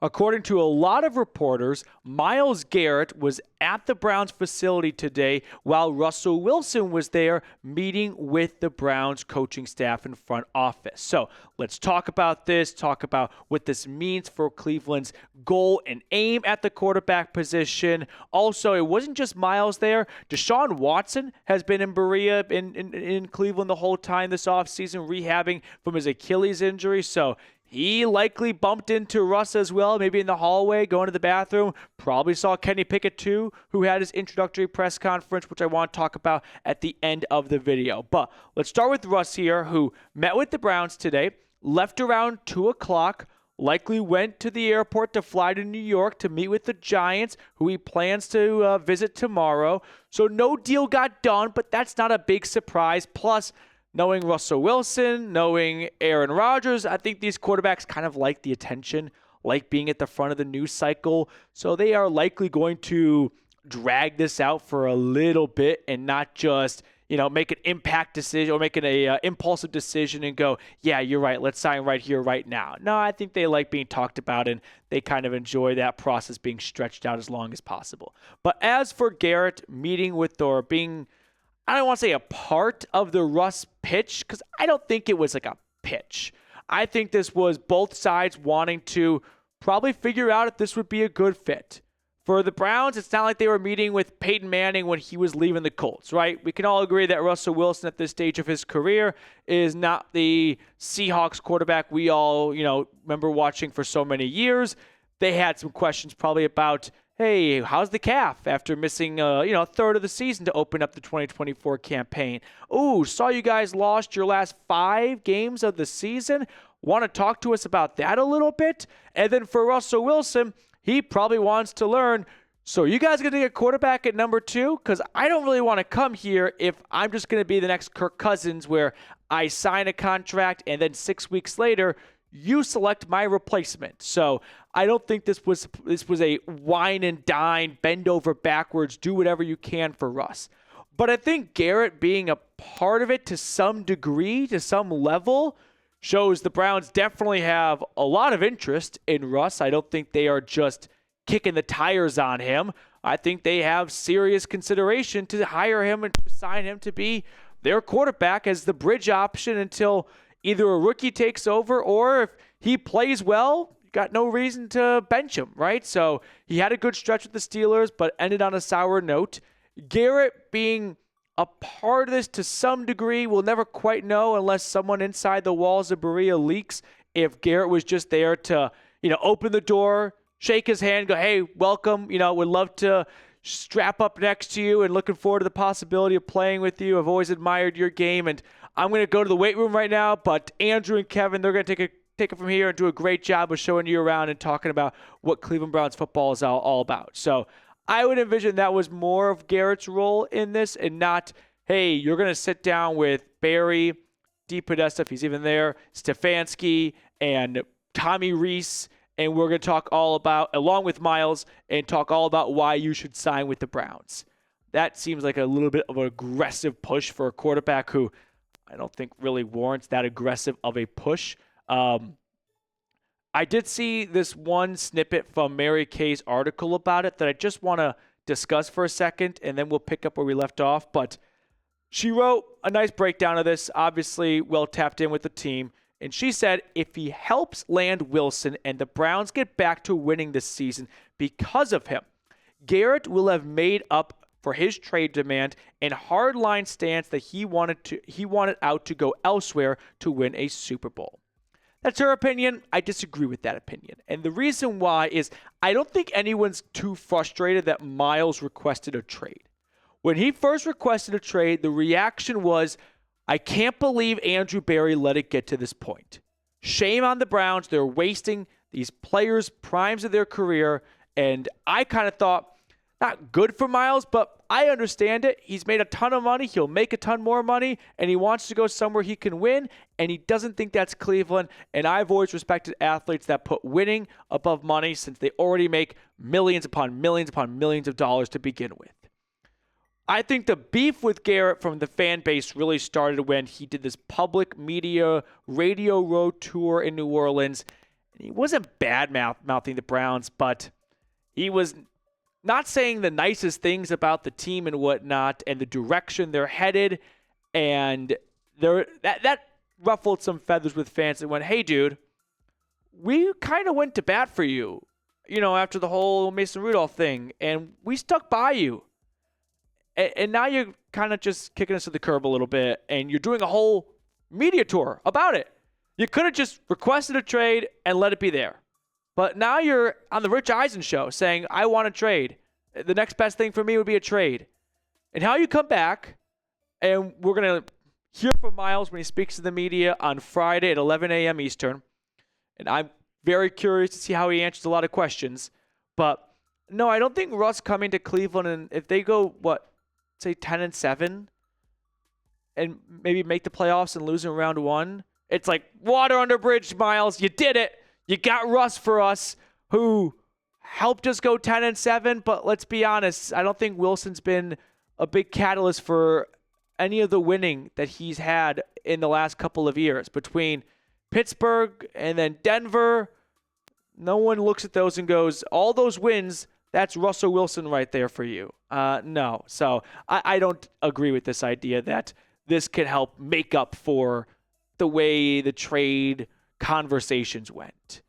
According to a lot of reporters, Myles Garrett was at the Browns facility today while Russell Wilson was there meeting with the Browns coaching staff and front office. So let's talk about this, talk about what this means for Cleveland's goal and aim at the quarterback position. Also, it wasn't just Myles there. DeShaun Watson has been in Berea in Cleveland the whole time this offseason, rehabbing from his Achilles injury. So he likely bumped into Russ as well, maybe in the hallway, going to the bathroom. Probably saw Kenny Pickett too, who had his introductory press conference, which I want to talk about at the end of the video. But let's start with Russ here, who met with the Browns today, left around 2 o'clock, likely went to the airport to fly to New York to meet with the Giants, who he plans to visit tomorrow. So no deal got done, but that's not a big surprise. Plus, knowing Russell Wilson, knowing Aaron Rodgers, I think these quarterbacks kind of like the attention, like being at the front of the news cycle. So they are likely going to drag this out for a little bit and not just, make an impact decision or make an impulsive decision and go, yeah, you're right, let's sign right here, right now. No, I think they like being talked about and they kind of enjoy that process being stretched out as long as possible. But as for Garrett meeting with or being, I don't want to say a part of the Russ pitch, because I don't think it was like a pitch. I think this was both sides wanting to probably figure out if this would be a good fit. For the Browns, it's not like they were meeting with Peyton Manning when he was leaving the Colts, right? We can all agree that Russell Wilson at this stage of his career is not the Seahawks quarterback we all, remember watching for so many years. They had some questions probably about, hey, how's the calf after missing a third of the season to open up the 2024 campaign? Oh, saw you guys lost your last 5 games of the season. Want to talk to us about that a little bit? And then for Russell Wilson, he probably wants to learn, so you guys going to get a quarterback at number 2? Because I don't really want to come here if I'm just going to be the next Kirk Cousins where I sign a contract and then 6 weeks later, you select my replacement. So I don't think this was a wine and dine, bend over backwards, do whatever you can for Russ. But I think Garrett being a part of it to some degree, to some level, shows the Browns definitely have a lot of interest in Russ. I don't think they are just kicking the tires on him. I think they have serious consideration to hire him and to sign him to be their quarterback as the bridge option until either a rookie takes over or if he plays well, you got no reason to bench him, right? So he had a good stretch with the Steelers, but ended on a sour note. Garrett being a part of this to some degree, we'll never quite know unless someone inside the walls of Berea leaks if Garrett was just there to, open the door, shake his hand, go, hey, welcome, would love to strap up next to you and looking forward to the possibility of playing with you. I've always admired your game, and I'm going to go to the weight room right now, but Andrew and Kevin, they're going to take it from here and do a great job of showing you around and talking about what Cleveland Browns football is all about. So I would envision that was more of Garrett's role in this and not, hey, you're going to sit down with Barry, DePodesta, if he's even there, Stefanski, and Tommy Reese, and we're going to talk all about, along with Myles, and talk all about why you should sign with the Browns. That seems like a little bit of an aggressive push for a quarterback who I don't think really warrants that aggressive of a push. I did see this one snippet from Mary Kay's article about it that I just want to discuss for a second, and then we'll pick up where we left off. But she wrote a nice breakdown of this, obviously well tapped in with the team. And she said, if he helps land Wilson and the Browns get back to winning this season because of him, Garrett will have made up for his trade demand and hardline stance that he wanted out to go elsewhere to win a Super Bowl. That's her opinion. I disagree with that opinion. And the reason why is I don't think anyone's too frustrated that Myles requested a trade. When he first requested a trade, the reaction was, I can't believe Andrew Berry let it get to this point. Shame on the Browns. They're wasting these players' primes of their career. And I kind of thought, not good for Myles, but I understand it. He's made a ton of money. He'll make a ton more money, and he wants to go somewhere he can win, and he doesn't think that's Cleveland. And I've always respected athletes that put winning above money since they already make millions upon millions upon millions of dollars to begin with. I think the beef with Garrett from the fan base really started when he did this public media radio road tour in New Orleans. He wasn't bad-mouthing the Browns, but he was not saying the nicest things about the team and whatnot and the direction they're headed. And that ruffled some feathers with fans that went, hey, dude, we kind of went to bat for you, after the whole Mason Rudolph thing, and we stuck by you. And now you're kind of just kicking us to the curb a little bit, and you're doing a whole media tour about it. You could have just requested a trade and let it be there. But now you're on the Rich Eisen show saying, I want a trade. The next best thing for me would be a trade. And how you come back, and we're going to hear from Myles when he speaks to the media on Friday at 11 a.m. Eastern. And I'm very curious to see how he answers a lot of questions. But no, I don't think Russ coming to Cleveland, and if they go, say 10-7, and maybe make the playoffs and lose in round one, it's like water under bridge, Myles. You did it. You got Russ for us, who helped us go 10-7. But let's be honest, I don't think Wilson's been a big catalyst for any of the winning that he's had in the last couple of years. Between Pittsburgh and then Denver, no one looks at those and goes, all those wins, that's Russell Wilson right there for you. No. So I don't agree with this idea that this could help make up for the way the trade conversations went.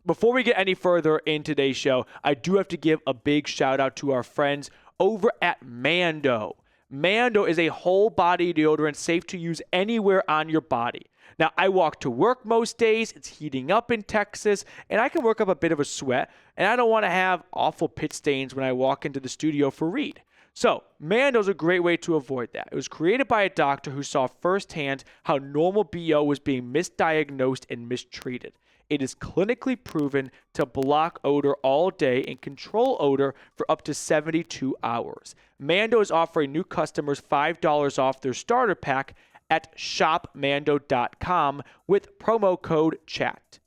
Before we get any further in today's show, I do have to give a big shout out to our friends over at Mando. Mando is a whole body deodorant safe to use anywhere on your body. Now, I walk to work most days. It's heating up in Texas, and I can work up a bit of a sweat, and I don't want to have awful pit stains when I walk into the studio for Reed. So, Mando's a great way to avoid that. It was created by a doctor who saw firsthand how normal BO was being misdiagnosed and mistreated. It is clinically proven to block odor all day and control odor for up to 72 hours. Mando is offering new customers $5 off their starter pack at shopmando.com with promo code CHAT.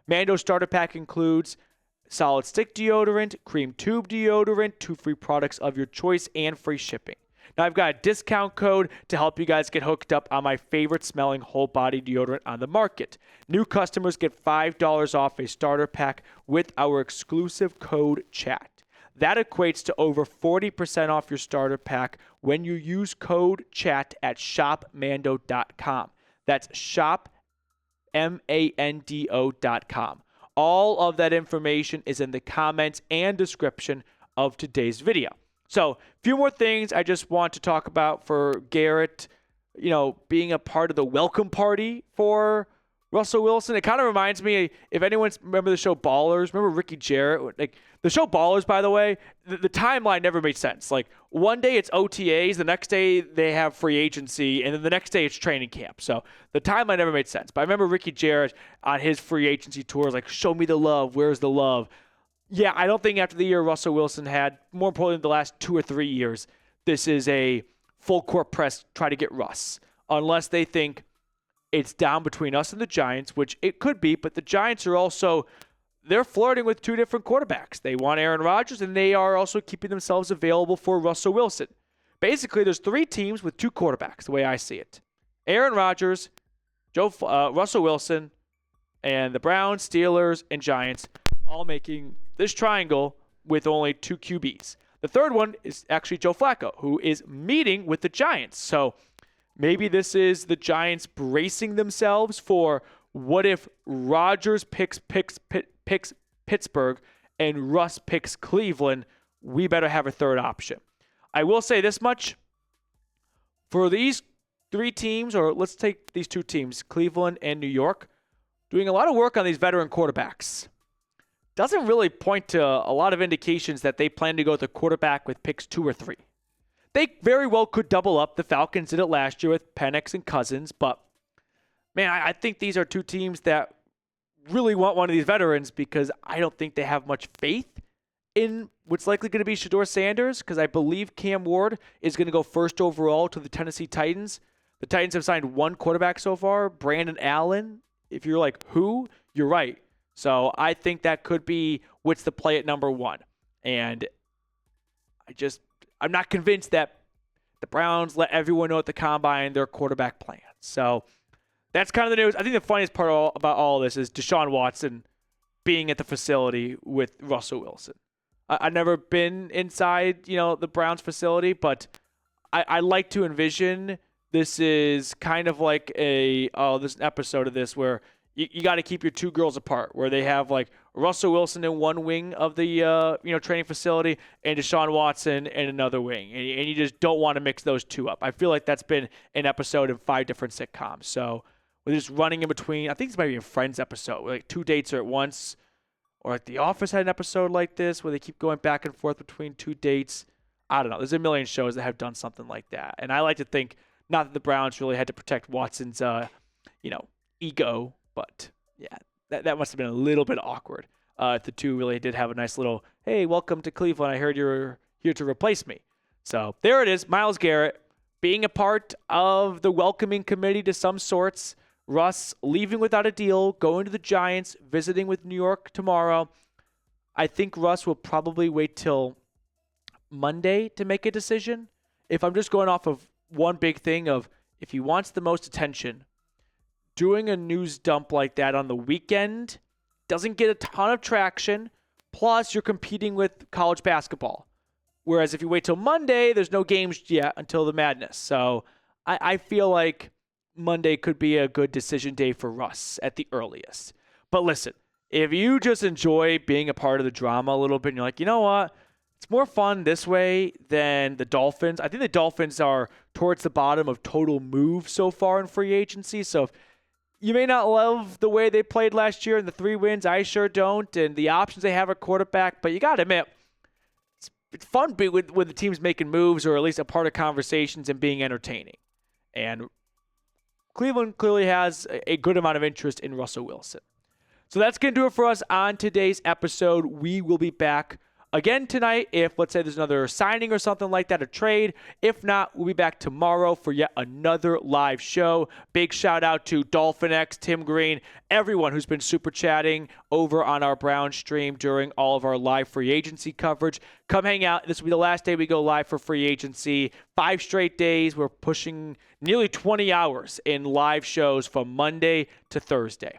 Mando starter pack includes solid stick deodorant, cream tube deodorant, 2 free products of your choice, and free shipping. Now, I've got a discount code to help you guys get hooked up on my favorite smelling whole body deodorant on the market. New customers get $5 off a starter pack with our exclusive code CHAT. That equates to over 40% off your starter pack when you use code CHAT at shopmando.com. That's shopmando.com. All of that information is in the comments and description of today's video. So, a few more things I just want to talk about for Garrett, being a part of the welcome party for Russell Wilson. It kind of reminds me, if anyone remember the show Ballers, remember Ricky Jarrett? Like the show Ballers, by the way, the timeline never made sense. Like one day it's OTAs, the next day they have free agency, and then the next day it's training camp. So the timeline never made sense. But I remember Ricky Jarrett on his free agency tours, like, show me the love, where's the love? Yeah, I don't think after the year Russell Wilson had, more importantly the last 2 or 3 years, this is a full court press try to get Russ. Unless they think it's down between us and the Giants, which it could be, but the Giants are also, they're flirting with 2 different quarterbacks. They want Aaron Rodgers, and they are also keeping themselves available for Russell Wilson. Basically, there's 3 teams with 2 quarterbacks, the way I see it. Aaron Rodgers, Russell Wilson, and the Browns, Steelers, and Giants all making this triangle with only 2 QBs. The third one is actually Joe Flacco, who is meeting with the Giants. So maybe this is the Giants bracing themselves for what if Rodgers picks Pittsburgh and Russ picks Cleveland. We better have a third option. I will say this much. For these 3 teams, or let's take these 2 teams, Cleveland and New York, doing a lot of work on these veteran quarterbacks. Doesn't really point to a lot of indications that they plan to go with a quarterback with picks 2 or 3. They very well could double up. The Falcons did it last year with Penix and Cousins, but man, I think these are 2 teams that really want one of these veterans because I don't think they have much faith in what's likely going to be Shedeur Sanders, because I believe Cam Ward is going to go first overall to the Tennessee Titans. The Titans have signed 1 quarterback so far, Brandon Allen. If you're like, who? You're right. So I think that could be what's the play at number 1. And I'm not convinced that the Browns let everyone know at the combine their quarterback plans. So that's kind of the news. I think the funniest part about all of this is DeShaun Watson being at the facility with Russell Wilson. I've never been inside, the Browns facility, but I like to envision this is kind of like there's an episode of this where you got to keep your two girls apart, where they have like Russell Wilson in one wing of the training facility and Deshaun Watson in another wing, and you just don't want to mix those two up. I feel like that's been an episode in 5 different sitcoms. So we're just running in between. I think this might be a Friends episode where like 2 dates are at once, or like The Office had an episode like this where they keep going back and forth between 2 dates. I don't know. There's a million shows that have done something like that, and I like to think not that the Browns really had to protect Watson's ego. But, yeah, that must have been a little bit awkward if the two really did have a nice little, hey, welcome to Cleveland. I heard you're here to replace me. So there it is, Myles Garrett being a part of the welcoming committee to some sorts. Russ leaving without a deal, going to the Giants, visiting with New York tomorrow. I think Russ will probably wait till Monday to make a decision. If I'm just going off of one big thing of if he wants the most attention, doing a news dump like that on the weekend doesn't get a ton of traction. Plus, you're competing with college basketball. Whereas if you wait till Monday, there's no games yet until the madness. So I feel like Monday could be a good decision day for Russ at the earliest. But listen, if you just enjoy being a part of the drama a little bit and you're like, you know what? It's more fun this way than the Dolphins. I think the Dolphins are towards the bottom of total moves so far in free agency. So if you may not love the way they played last year and the 3 wins. I sure don't. And the options they have at quarterback. But you got to admit, it's fun being with the teams making moves or at least a part of conversations and being entertaining. And Cleveland clearly has a good amount of interest in Russell Wilson. So that's going to do it for us on today's episode. We will be back again tonight if, let's say, there's another signing or something like that, a trade. If not, we'll be back tomorrow for yet another live show. Big shout out to Dolphin X, Tim Green, everyone who's been super chatting over on our Brown stream during all of our live free agency coverage. Come hang out. This will be the last day we go live for free agency. 5 straight days. We're pushing nearly 20 hours in live shows from Monday to Thursday.